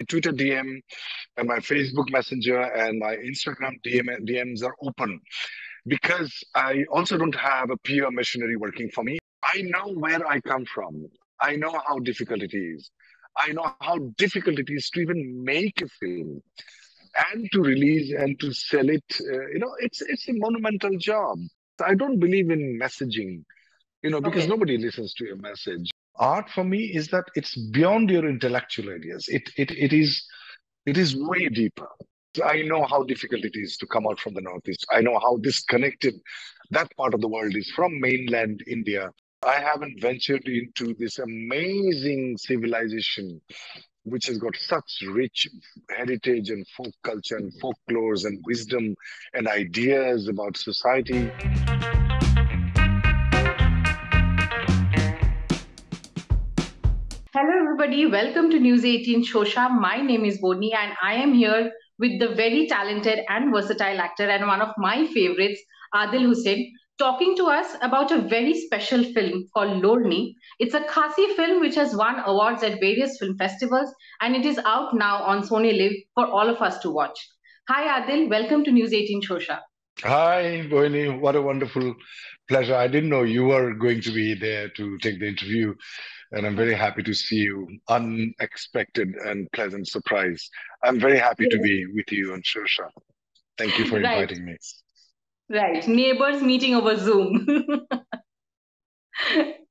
Twitter DM and my Facebook Messenger and my Instagram DMs are open because I also don't have a peer machinery working for me. I know where I come from. I know how difficult it is. I know how difficult it is to even make a film and to release and to sell it. It's a monumental job. I don't believe in messaging, because Okay. nobody listens to your message. Art for me is that it's beyond your intellectual ideas. It is way deeper. I know how difficult it is to come out from the Northeast. I know how disconnected that part of the world is from mainland India. I haven't ventured into this amazing civilization which has got such rich heritage and folk culture and folklores and wisdom and ideas about society. Hello, everybody. Welcome to News 18 Showsha. My name is Bohni, and I am here with the very talented and versatile actor and one of my favorites, Adil Hussain, talking to us about a very special film called Lorni. It's a Khasi film which has won awards at various film festivals, and it is out now on Sony Live for all of us to watch. Hi, Adil. Welcome to News 18 Shosha. Hi, Bohni. What a wonderful pleasure. I didn't know you were going to be there to take the interview, and I'm very happy to see you. Unexpected and pleasant surprise. I'm very happy to Yes. be with you on Showsha. Thank you for Right, inviting me. right. Neighbors meeting over Zoom.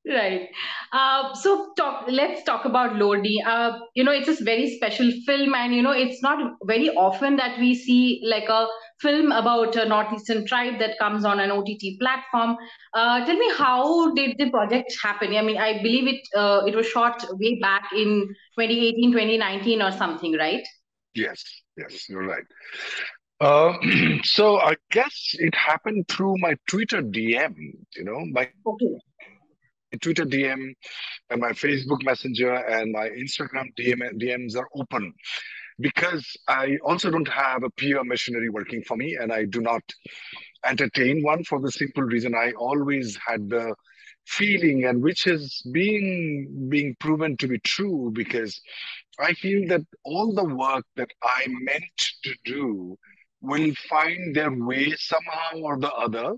Right. Let's talk about Lodi. It's a very special film, and it's not very often that we see like a film about a northeastern tribe that comes on an OTT platform. Tell me, how did the project happen? I mean, I believe it was shot way back in 2018, 2019, or something, right? Yes, yes, you're right. So I guess it happened through my Twitter DM, my Okay. Twitter DM and my Facebook Messenger and my Instagram DMs are open because I also don't have a peer machinery working for me, and I do not entertain one for the simple reason I always had the feeling, and which is being proven to be true, because I feel that all the work that I meant to do will find their way somehow or the other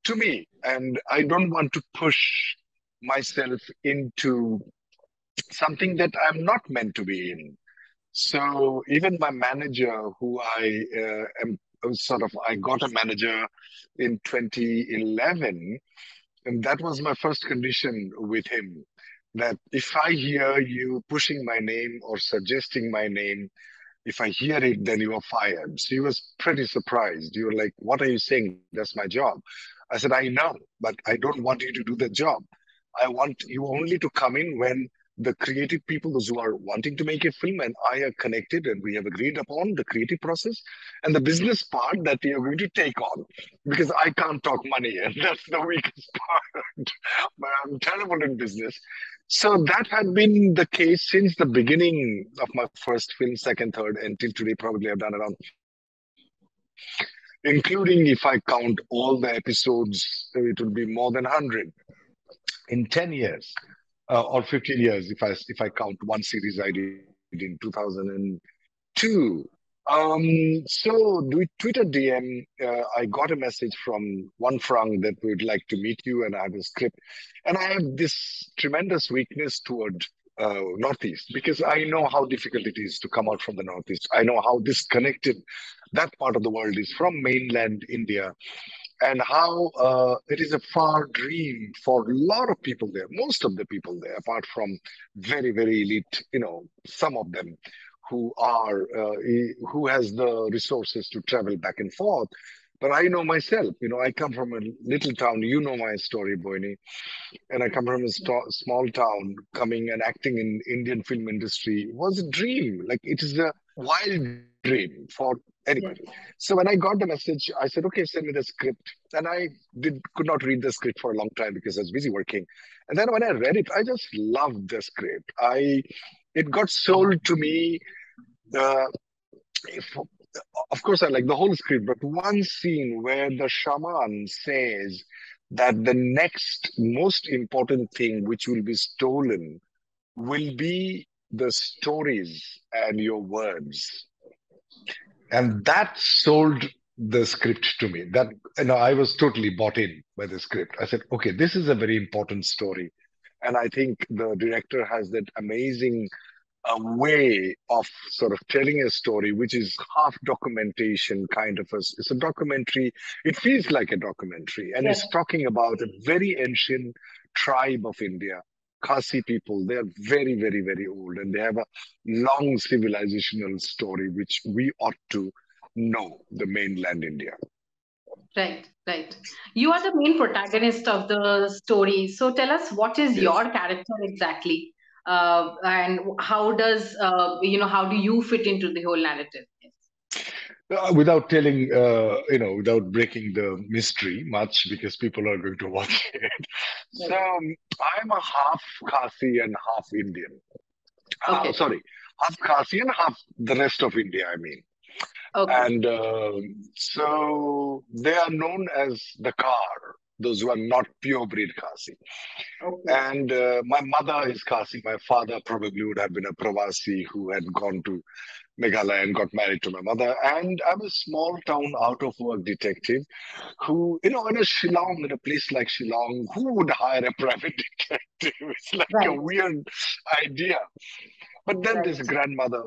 to me. And I don't want to push myself into something that I'm not meant to be in. So even my manager, who I got a manager in 2011, and that was my first condition with him, that if I hear you pushing my name or suggesting my name, if I hear it, then you are fired. So he was pretty surprised. You were like, what are you saying? That's my job. I said, I know, but I don't want you to do the job. I want you only to come in when the creative people, those who are wanting to make a film, and I are connected and we have agreed upon the creative process and the business part that we are going to take on. Because I can't talk money, and that's the weakest part. But I'm terrible in business. So that had been the case since the beginning of my first film, second, third, until today. Probably I've done around, including if I count all the episodes, it would be more than 100 in 10 years or 15 years if I count one series I did in 2002. So do Twitter DM, I got a message from one frang that we'd like to meet you, and I have a script. And I have this tremendous weakness toward Northeast because I know how difficult it is to come out from the Northeast. I know how disconnected that part of the world is from mainland India, and how it is a far dream for a lot of people there, most of the people there, apart from very, very elite, some of them who has the resources to travel back and forth. But I know myself, I come from a little town. You know my story, Boyni, and I come from a small town. Coming and acting in Indian film industry was a dream. Like, it is a wild dream for anybody. Yes. So when I got the message, I said, okay, send me the script. And I could not read the script for a long time because I was busy working. And then when I read it, I just loved the script. It got sold to me. Uh, if, of course, I like the whole script, but one scene where the shaman says that the next most important thing which will be stolen will be the stories and your words. And that sold the script to me. That, I was totally bought in by the script. I said, okay, this is a very important story. And I think the director has that amazing way of sort of telling a story, which is half documentation kind of it's a documentary. It feels like a documentary, and Yes. it's talking about a very ancient tribe of India, Khasi people. They are very, very, very old, and they have a long civilizational story which we ought to know, the mainland India. Right, right. You are the main protagonist of the story. So tell us, what is Yes. your character exactly? And how does, how do you fit into the whole narrative? Yes. Without telling, without breaking the mystery much, because people are going to watch it. So Right. I'm a half Khasi and half Indian. Okay. Sorry, half Khasi and half the rest of India, I mean. Okay. And so they are known as the Kar, those who are not purebred Khasi. Okay. And my mother is Khasi. My father probably would have been a Pravasi who had gone to Meghalaya and got married to my mother. And I'm a small town out of work detective who, in a Shillong, in a place like Shillong, who would hire a private detective? It's like a Right. weird idea. But then this Right. grandmother,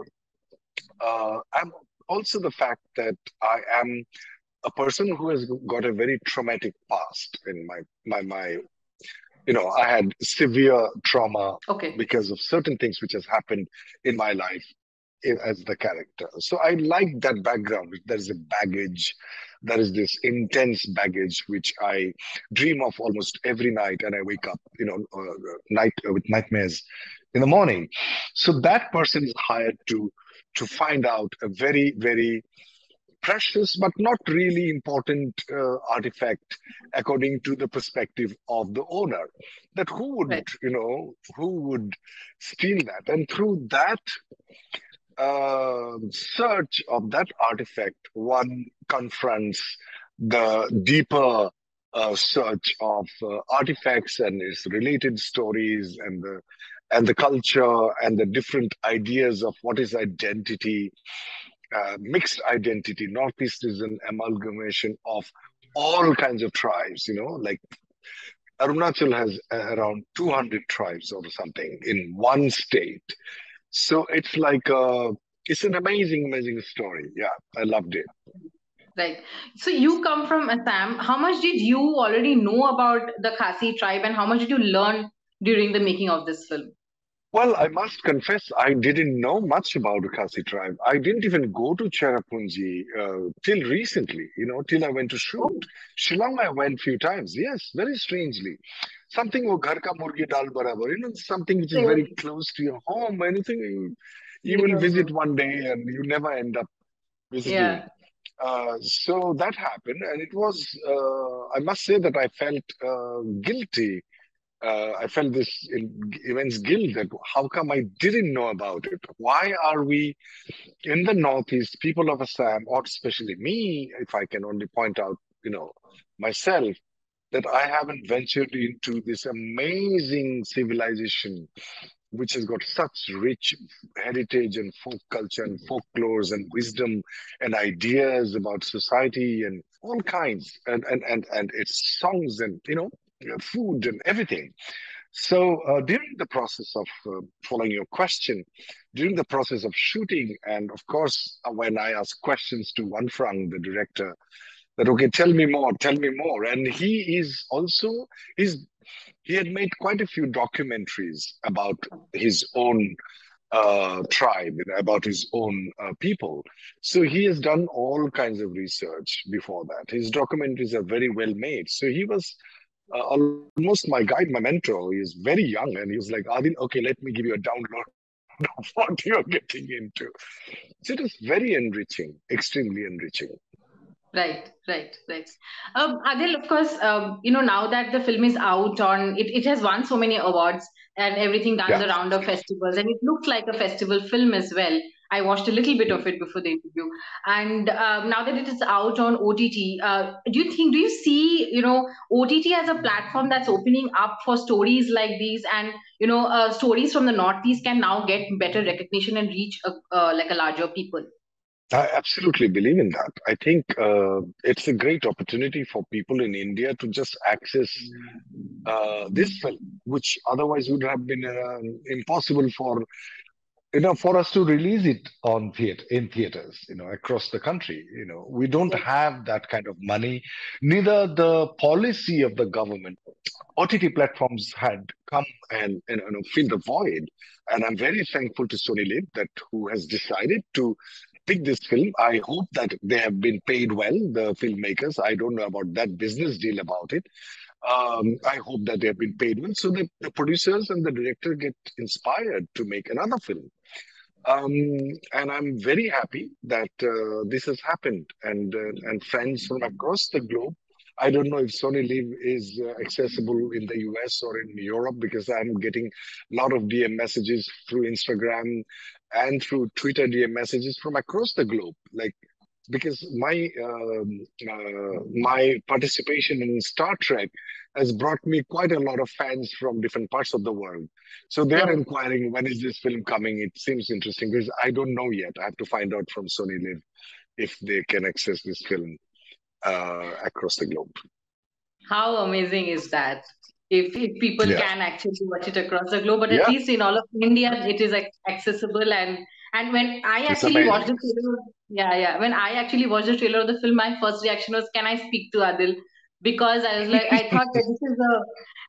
I'm also the fact that I am a person who has got a very traumatic past in my I had severe trauma Okay. because of certain things which has happened in my life as the character. So I like that background. There's a baggage. There is this intense baggage which I dream of almost every night, and I wake up, night with nightmares in the morning. So that person is hired to find out a very, very precious but not really important artifact according to the perspective of the owner, that Right. who would steal that, and through that search of that artifact, one confronts the deeper search of artifacts and its related stories, and the culture and the different ideas of what is identity, mixed identity. Northeast is an amalgamation of all kinds of tribes, like Arunachal has around 200 tribes or something in one state. So it's an amazing, amazing story. Yeah, I loved it. Right. So you come from Assam. How much did you already know about the Khasi tribe, and how much did you learn during the making of this film? Well, I must confess, I didn't know much about the Khasi tribe. I didn't even go to Cherrapunji till recently, till I went to shoot. Oh, Shillong, I went few times. Yes, very strangely. Something wo ghar ka murgi dal barabar, something which is very same. close to your home. Anything you Me will visit also. one day and you never end up visiting. Yeah. So that happened, and it was, I must say that I felt guilty. I felt this immense guilt that how come I didn't know about it? Why are we in the Northeast, people of Assam, or especially me, if I can only point out, myself, that I haven't ventured into this amazing civilization which has got such rich heritage and folk culture and folklores and wisdom and ideas about society and all kinds, and its songs and food and everything. So during the process of following your question, during the process of shooting, and of course when I asked questions to Wanfrang, the director, that okay, tell me more, and he's he had made quite a few documentaries about his own tribe, about his own people. So he has done all kinds of research before that. His documentaries are very well made. So he was almost my guide, my mentor. He is very young, and he was like, Adil, okay, let me give you a download of what you're getting into. So it is very enriching, extremely enriching. Right, right, right. Adil, of course, now that the film is out it has won so many awards and everything, done Yeah. the round of festivals, and it looks like a festival film as well. I watched a little bit of it before the interview, and now that it is out on OTT, do you see, OTT as a platform that's opening up for stories like these, and stories from the Northeast can now get better recognition and reach like a larger people? I absolutely believe in that. I think it's a great opportunity for people in India to just access this film, which otherwise would have been impossible for for us to release it on theaters, across the country. We don't have that kind of money, neither the policy of the government. OTT platforms had come and fill the void, and I'm very thankful to Sony Live that who has decided to pick this film. I hope that they have been paid well, the filmmakers. I don't know about that business deal about it. I hope that they have been paid well, so that the producers and the director get inspired to make another film. Um, and I'm very happy that this has happened, and friends from across the globe. I don't know if Sony Live is accessible in the US or in Europe, because I'm getting a lot of DM messages through Instagram and through Twitter DM messages from across the globe. Like, because my participation in Star Trek has brought me quite a lot of fans from different parts of the world. So they are Yeah. inquiring, when is this film coming? It seems interesting, because I don't know yet. I have to find out from Sony Live if they can access this film across the globe. How amazing is that? If people Yeah, can actually watch it across the globe, but at yeah, least in all of India, it is accessible. And when I it's actually watched amazing. the trailer, yeah, yeah, when I actually watched the trailer of the film, my first reaction was, "Can I speak to Adil?" Because I was like, I thought that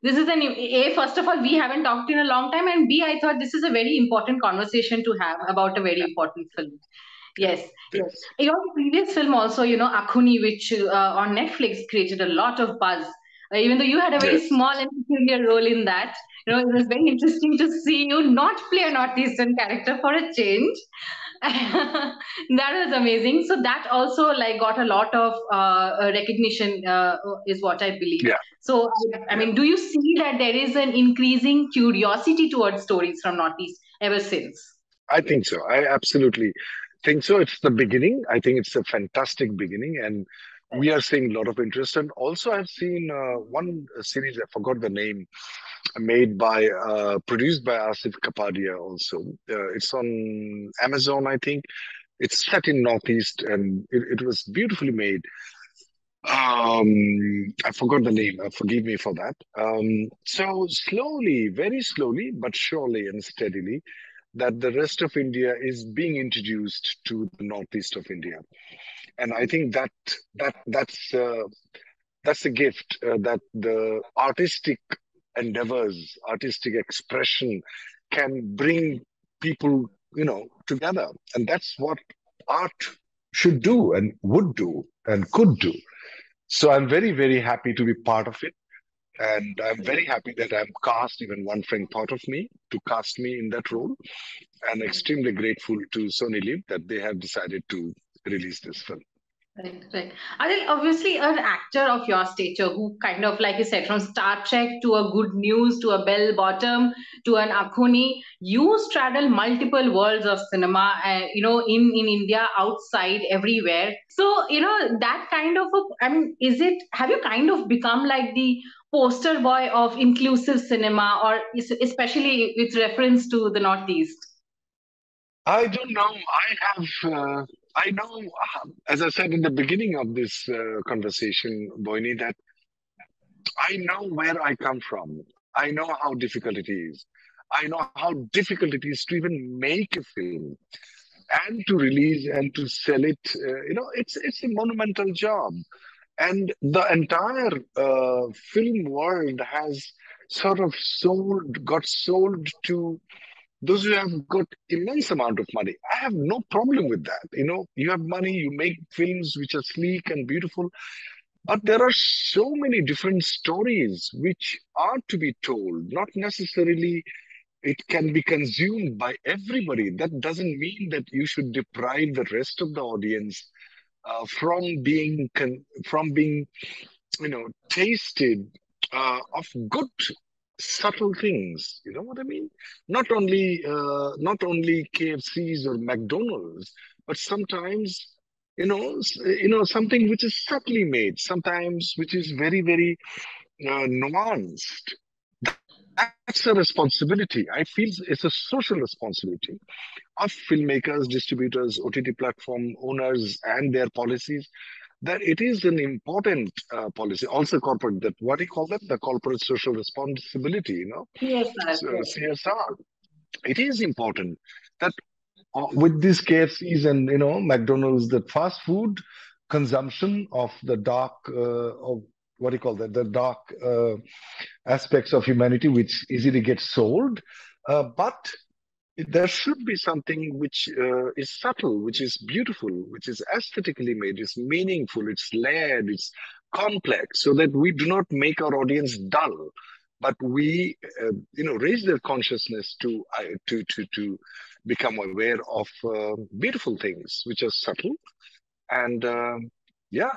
this is an a first of all, we haven't talked in a long time, and B, I thought this is a very important conversation to have about a very important film. Yes, It yes. is. Your previous film also, Akhuni, which on Netflix created a lot of buzz. Even though you had a very Yes. small and peculiar role in that, it was very interesting to see you not play a Northeastern character for a change. That was amazing. So that also like got a lot of recognition, is what I believe. Yeah, So, I yeah. mean, do you see that there is an increasing curiosity towards stories from Northeast ever since? I think so. I absolutely think so. It's the beginning. I think it's a fantastic beginning, and we are seeing a lot of interest. And also, I've seen one series, I forgot the name, produced by Asif Kapadia also. It's on Amazon, I think. It's set in Northeast, and it was beautifully made. I forgot the name. Forgive me for that. So slowly, very slowly, but surely and steadily, that the rest of India is being introduced to the northeast of India, and I think that's a gift that the artistic endeavors, artistic expression, can bring people, together, and that's what art should do and would do and could do. So I'm very, very happy to be part of it. And I'm very happy that I'm cast, even one friend thought of me to cast me in that role. And extremely grateful to Sony Live that they have decided to release this film. Right, right. Adil, obviously, an actor of your stature who kind of, like you said, from Star Trek to a Good News to a Bell Bottom to an Akhuni, you straddle multiple worlds of cinema, in India, outside, everywhere. So, that kind of, I mean, have you kind of become like the poster boy of inclusive cinema, or especially with reference to the Northeast? I don't know. I know, as I said in the beginning of this conversation, Bohni, that I know where I come from. I know how difficult it is. I know how difficult it is to even make a film and to release and to sell it. It's a monumental job, and the entire film world has sort of got sold to those who have got immense amount of money. I have no problem with that. You have money, you make films which are sleek and beautiful, but there are so many different stories which are to be told. Not necessarily it can be consumed by everybody. That doesn't mean that you should deprive the rest of the audience from being tasted of good subtle things. You know what I mean? Not only KFCs or McDonald's, but sometimes something which is subtly made, sometimes which is very very nuanced. That's a responsibility. I feel it's a social responsibility of filmmakers, distributors, OTT platform owners, and their policies, that it is an important policy, also corporate, that what do you call that? The corporate social responsibility, Yes, sir. so, Yes. CSR. It is important that with these KFCs and McDonald's, the fast food consumption of the dark, of what do you call that? The dark aspects of humanity, which easily get sold, but there should be something which is subtle, which is beautiful, which is aesthetically made, it's meaningful, it's layered, it's complex, so that we do not make our audience dull, but we, raise their consciousness to become aware of beautiful things which are subtle and yeah.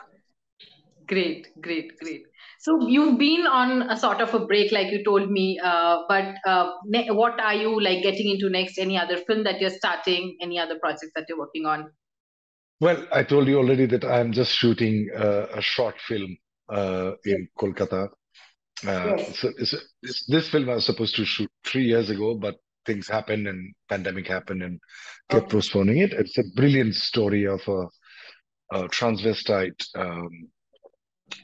Great, great, great. So you've been on a sort of a break, like you told me. But what are you like getting into next? Any other film that you're starting? Any other projects that you're working on? Well, I told you already that I'm just shooting a short film Yes. in Kolkata. Yes. This film I was supposed to shoot 3 years ago, but things happened and pandemic happened and kept Okay. postponing it. It's a brilliant story of a transvestite,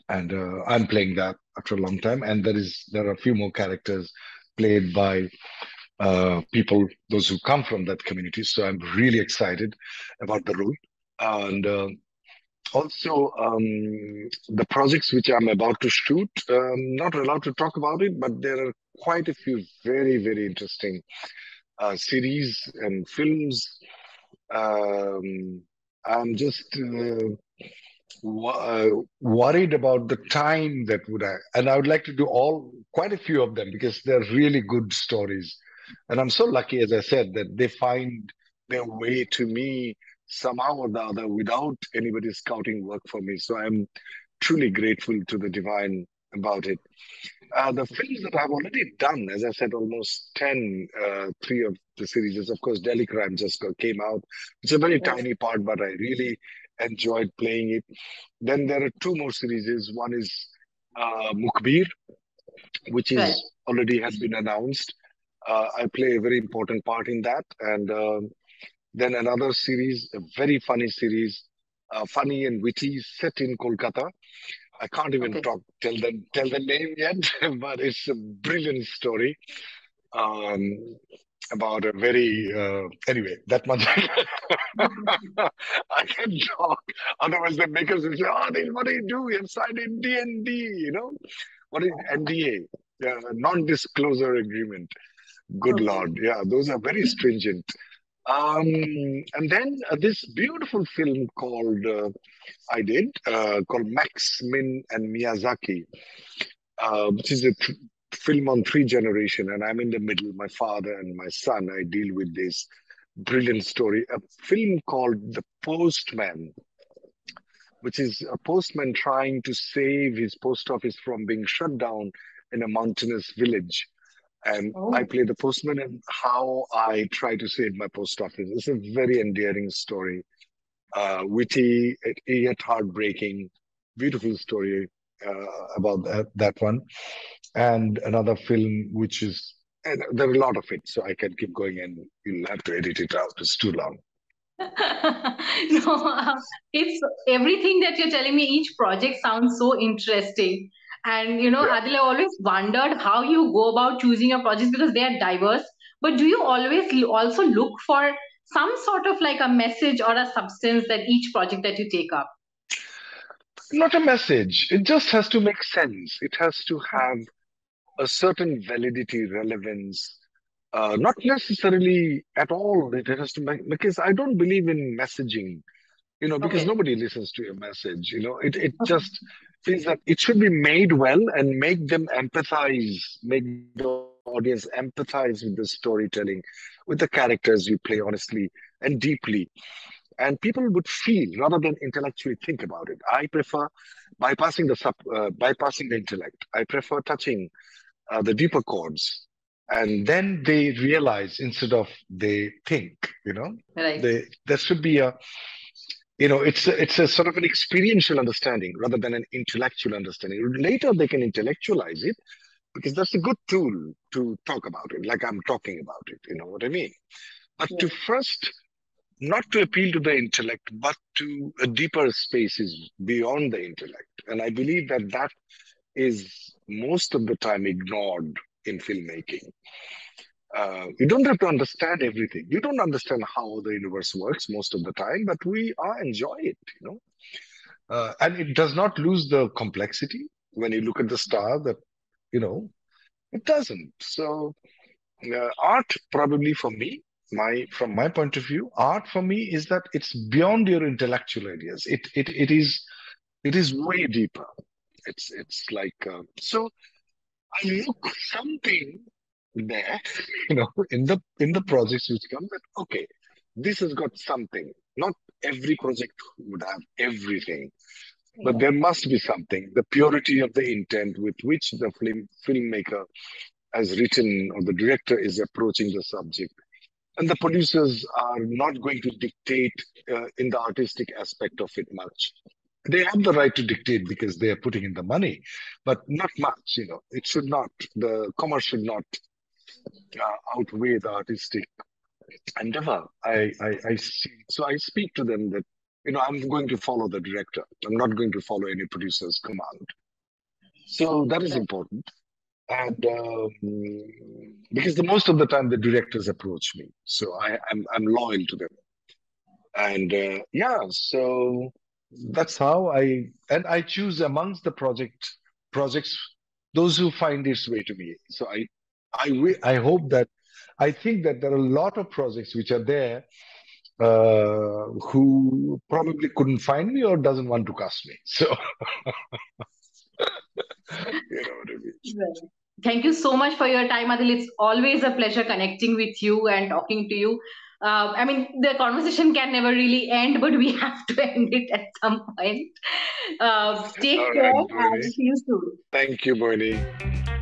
and I'm playing that after a long time. And there are a few more characters played by people, those who come from that community. So I'm really excited about the role. And also, the projects which I'm about to shoot, not allowed to talk about it, but there are quite a few very, very interesting series and films. Um, I'm just worried about the time that and I would like to do quite a few of them because they're really good stories. And I'm so lucky, as I said, that they find their way to me somehow or the other without anybody scouting work for me. So I'm truly grateful to the divine about it. The films that I've already done, as I said, almost 10, three of the series, is, of course, Delhi Crime came out. It's a very Yes. tiny part, but I really enjoyed playing it. Then there are two more series. One is Mukbir, which Right. is already has been announced. I play a very important part in that. And then another series, a very funny series, funny and witty, set in Kolkata. I can't even Okay. tell the name yet, but it's a brilliant story um, about a very anyway. That much I can talk. Otherwise, the makers will say, "Oh, what do you do? You have signed a DND, what is NDA? Non-disclosure agreement." Good Okay. Lord, yeah, those are very stringent. And then this beautiful film called Max Min and Miyazaki, which is a film on three generation, and I'm in the middle. My father and my son. I deal with this brilliant story. A film called The Postman, which is a postman trying to save his post office from being shut down in a mountainous village. And I Oh. play the postman and how I try to save my post office. It's a very endearing story, witty, yet heartbreaking, beautiful story about that one. And another film which is, and there are a lot of it, so I can keep going and you'll have to edit it out. It's too long. No, it's everything that you're telling me. Each project sounds so interesting. And Yeah. Adil, I always wondered how you go about choosing your projects because they are diverse. But do you always also look for some sort of like a message or a substance that each project that you take up? Not a message. It just has to make sense. It has to have a certain validity, relevance, not necessarily at all. It has to make, because I don't believe in messaging, because Okay. nobody listens to your message. It just feels that it should be made well and make the audience empathize with the storytelling, with the characters you play honestly and deeply. And people would feel rather than intellectually think about it. I prefer bypassing the intellect. I prefer touching the deeper chords. And then they realize instead of they think, Right. there should be it's a sort of an experiential understanding rather than an intellectual understanding. Later they can intellectualize it because that's a good tool to talk about it, like I'm talking about it, you know what I mean? But to first, not to appeal to the intellect, but to a deeper spaces beyond the intellect. And I believe that that is most of the time ignored in filmmaking. You don't have to understand everything. You don't understand how the universe works most of the time, but we are enjoy it, and it does not lose the complexity when you look at the star. That you know, it doesn't. So art, probably for me, my from my point of view, art for me is that it's beyond your intellectual ideas. It is way deeper. It's like so. I look something there, in the projects which come that okay, this has got something. Not every project would have everything, but there must be something. The purity of the intent with which the filmmaker has written or the director is approaching the subject. And the producers are not going to dictate in the artistic aspect of it much. They have the right to dictate because they are putting in the money, but not much. It should not. The commerce should not outweigh the artistic endeavor. I see. So I speak to them that I'm going to follow the director. I'm not going to follow any producer's command. So that is important. And because the most of the time the directors approach me, so I'm loyal to them. And yeah, so that's how I choose amongst the projects those who find its way to me. So I hope that I think that there are a lot of projects which are there who probably couldn't find me or doesn't want to cast me. So you know what I mean. Right. Thank you so much for your time, Adil. It's always a pleasure connecting with you and talking to you. I mean, the conversation can never really end, but we have to end it at some point. Take All right, care Bohni. and see you soon. Thank you, Bohni.